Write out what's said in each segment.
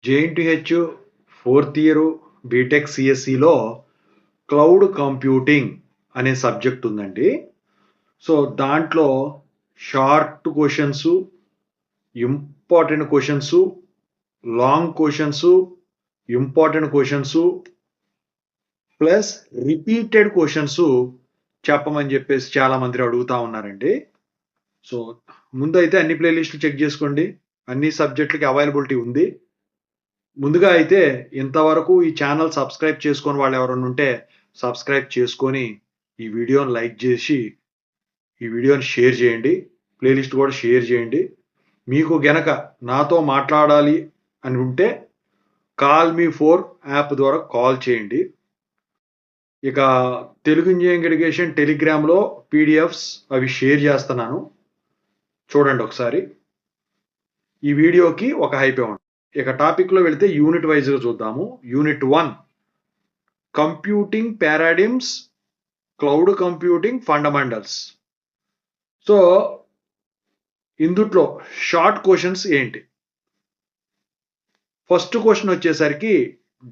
JNTH fourth year BTech సిఎస్సిలో cloud computing అనే subject ఉందండి. సో దాంట్లో short questions, important questions, long questions, important questions plus repeated questions చెప్పమని చెప్పేసి చాలా మంది అడుగుతా ఉన్నారండి. సో ముందైతే అన్ని ప్లేలిస్టులు చెక్ చేసుకోండి. అన్ని సబ్జెక్టులకి అవైలబిలిటీ ఉంది. ముందుగా అయితే ఇంతవరకు ఈ ఛానల్ సబ్స్క్రైబ్ చేసుకొని వాళ్ళు ఎవరైనా ఉంటే సబ్స్క్రైబ్ చేసుకొని ఈ వీడియోని లైక్ చేసి ఈ వీడియోని షేర్ చేయండి. ప్లేలిస్ట్ కూడా షేర్ చేయండి. మీకు గనక నాతో మాట్లాడాలి అని ఉంటే కాల్ మీ 4 యాప్ ద్వారా కాల్ చేయండి. ఇక తెలుగు ఇంజనీరింగ్ ఎడ్యుకేషన్ టెలిగ్రామ్లో పీడిఎఫ్స్ అవి షేర్ చేస్తున్నాను, చూడండి ఒకసారి. ఈ వీడియోకి ఒక హైప్ ఇవ్వండి. ఇక టాపిక్లో వెళితే యూనిట్ వైజ్గా చూద్దాము. Unit 1 computing పారాడిమ్స్, cloud computing fundamentals. So ఇందుట్లో షార్ట్ క్వశ్చన్స్ ఏంటి? ఫస్ట్ క్వశ్చన్ వచ్చేసరికి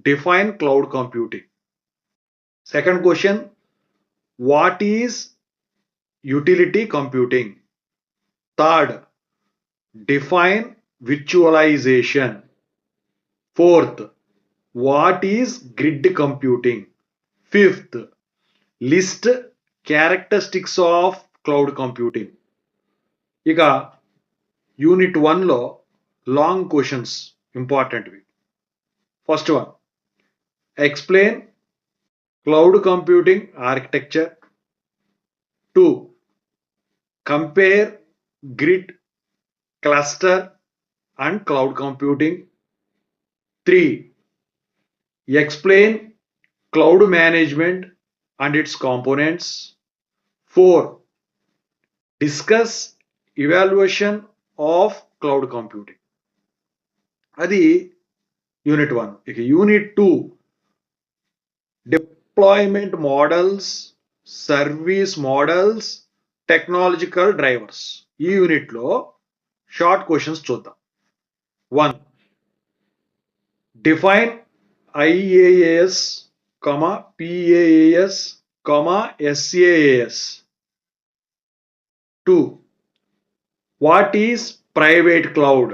define cloud computing. Second question what is utility computing. Third define virtualization. Fourth, what is grid computing? Fifth, list characteristics of cloud computing. ఇక unit 1లో long questions ఇంపార్టెంట్వి. First one, explain cloud computing architecture. 2, compare grid, cluster and cloud computing. 3, explain cloud management and its components. 4, discuss evaluation of cloud computing. అది unit 1. ఇక unit 2 deployment models, service models, technological drivers. ఈ యూనిట్లో short questions చూద్దాం. 1, define IaaS, PaaS, SaaS. 2, what is private cloud?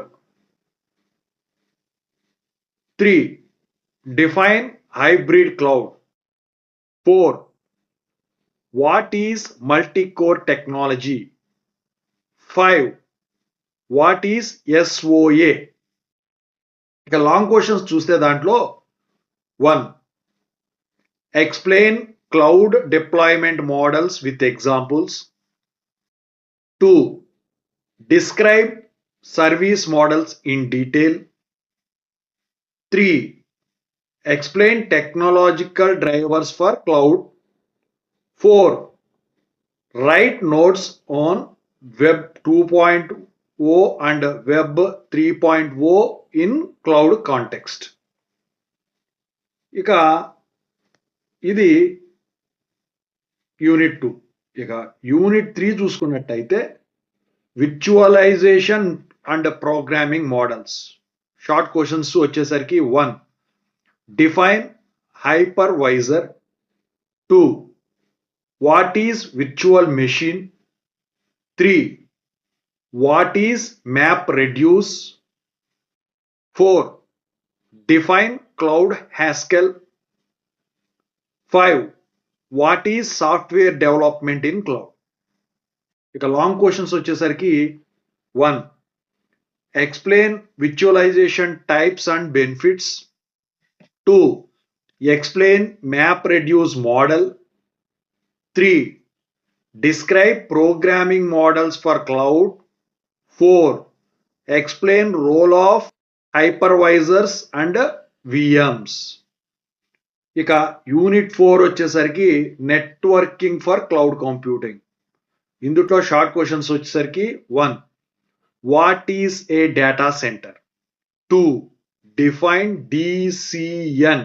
3, define hybrid cloud. 4, what is multi-core technology? 5, what is SOA? ఇక long questions చూస్తే దాంట్లో 1, explain cloud deployment models with examples. 2, describe service models in detail. 3, explain technological drivers for cloud. 4, right notes on web 2.0 and web 3.0 in cloud context. ఇక ఇది unit 2. ఇక unit 3 చూసుకున్నట్టయితే virtualisation and programming models. Short questions వచ్చేసరికి 1, define hypervisor. 2, what is virtual machine. 3, what is MapReduce? 4, define Cloud Haskell. 5, what is software development in cloud? ఇక long questions వచ్చేసరికి 1, explain virtualization types and benefits. 2, explain MapReduce model. 3, describe programming models for cloud. 4, explain role of hypervisors and VMs. ఇక unit 4 వచ్చేసరికి networking for cloud computing. ఇందులో short questions వచ్చేసరికి 1, what is a data center. 2, define DCN.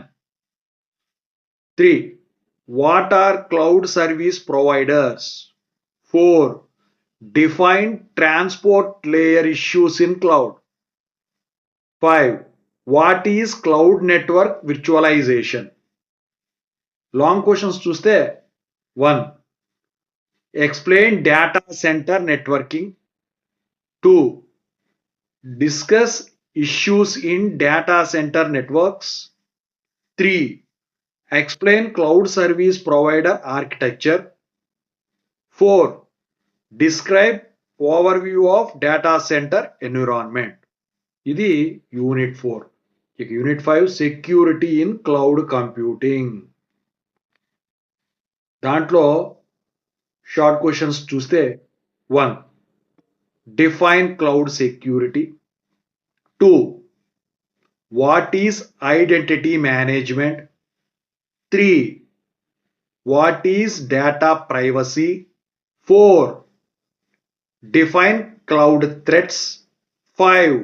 3, what are cloud service providers. 4, define transport layer issues in cloud. 5, what is cloud network virtualization? Long questions చూస్తే 1. Explain data center networking. 2. Discuss issues in data center networks. 3. Explain cloud service provider architecture. 4. Describe overview of data centre environment. ఇది unit 4. ఇక unit 5 security in cloud computing. దాంట్లో short questions చూస్తే 1. Define cloud security. 2. What is identity management. 3. What is data privacy. 4. Define cloud threats. 5.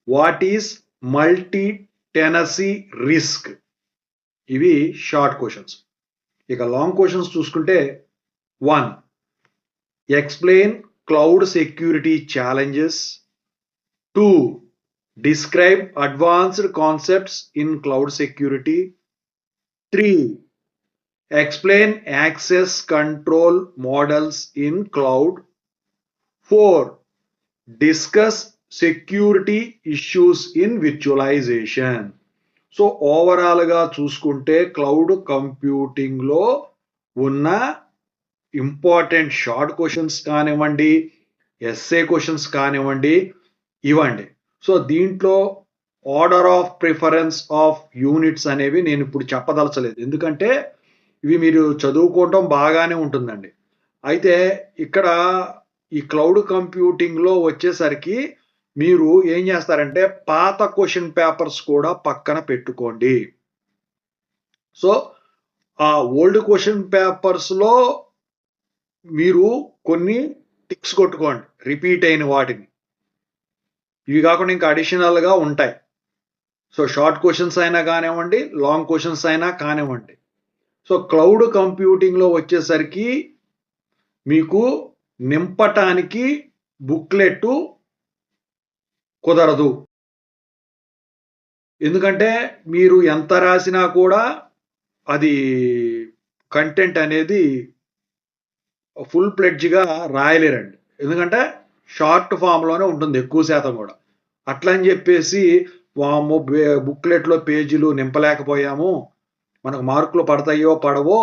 What is multi Tennessee risk. ఇవి short questions. ఇక long questions చూసుకుంటే 1. Explain cloud security challenges. 2. Describe advanced concepts in cloud security. 3. Explain access control models in cloud. 4. Discuss security issues in virtualisation. So ఓవరాల్గా చూసుకుంటే cloud కంప్యూటింగ్లో ఉన్న important short questions కానివ్వండి, SA questions కానివ్వండి, ఇవ్వండి. So దీంట్లో order of preference of units అనేవి నేను ఇప్పుడు చెప్పదలచలేదు, ఎందుకంటే ఇవి మీరు చదువుకోవటం బాగానే ఉంటుందండి. అయితే ఇక్కడ ఈ క్లౌడ్ కంప్యూటింగ్లో వచ్చేసరికి మీరు ఏం చేస్తారంటే పాత క్వశ్చన్ పేపర్స్ కూడా పక్కన పెట్టుకోండి. సో ఆ ఓల్డ్ క్వశ్చన్ పేపర్స్లో మీరు కొన్ని టిక్స్ కొట్టుకోండి రిపీట్ అయిన వాటిని. ఇవి కాకుండా ఇంకా అడిషనల్గా ఉంటాయి. సో షార్ట్ క్వశ్చన్స్ అయినా కానివ్వండి, లాంగ్ క్వశ్చన్స్ అయినా కానివ్వండి. సో క్లౌడ్ కంప్యూటింగ్లో వచ్చేసరికి మీకు నింపటానికి బుక్లెట్ కుదరదు. ఎందుకంటే మీరు ఎంత రాసినా కూడా అది కంటెంట్ అనేది ఫుల్ ప్లెడ్జ్గా రాయలేరండి. ఎందుకంటే షార్ట్ ఫామ్లోనే ఉంటుంది ఎక్కువ శాతం కూడా. అట్లా అని చెప్పేసి వాము బుక్లెట్లో పేజీలు నింపలేకపోయాము, మనకు మార్కులు పడతాయో పడవో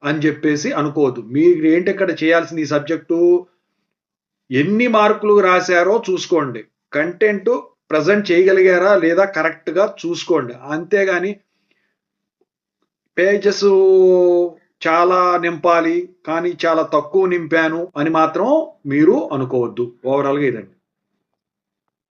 అని చెప్పేసి అనుకోవద్దు. మీరు ఏంటి ఇక్కడ చేయాల్సింది, ఈ సబ్జెక్టు ఎన్ని మార్కులు రాశారో చూసుకోండి, కంటెంట్ ప్రజెంట్ చేయగలిగారా లేదా కరెక్ట్గా చూసుకోండి. అంతేగాని పేజెస్ చాలా నింపాలి కానీ చాలా తక్కువ నింపాను అని మాత్రం మీరు అనుకోవద్దు. ఓవరాల్గా ఇదండి.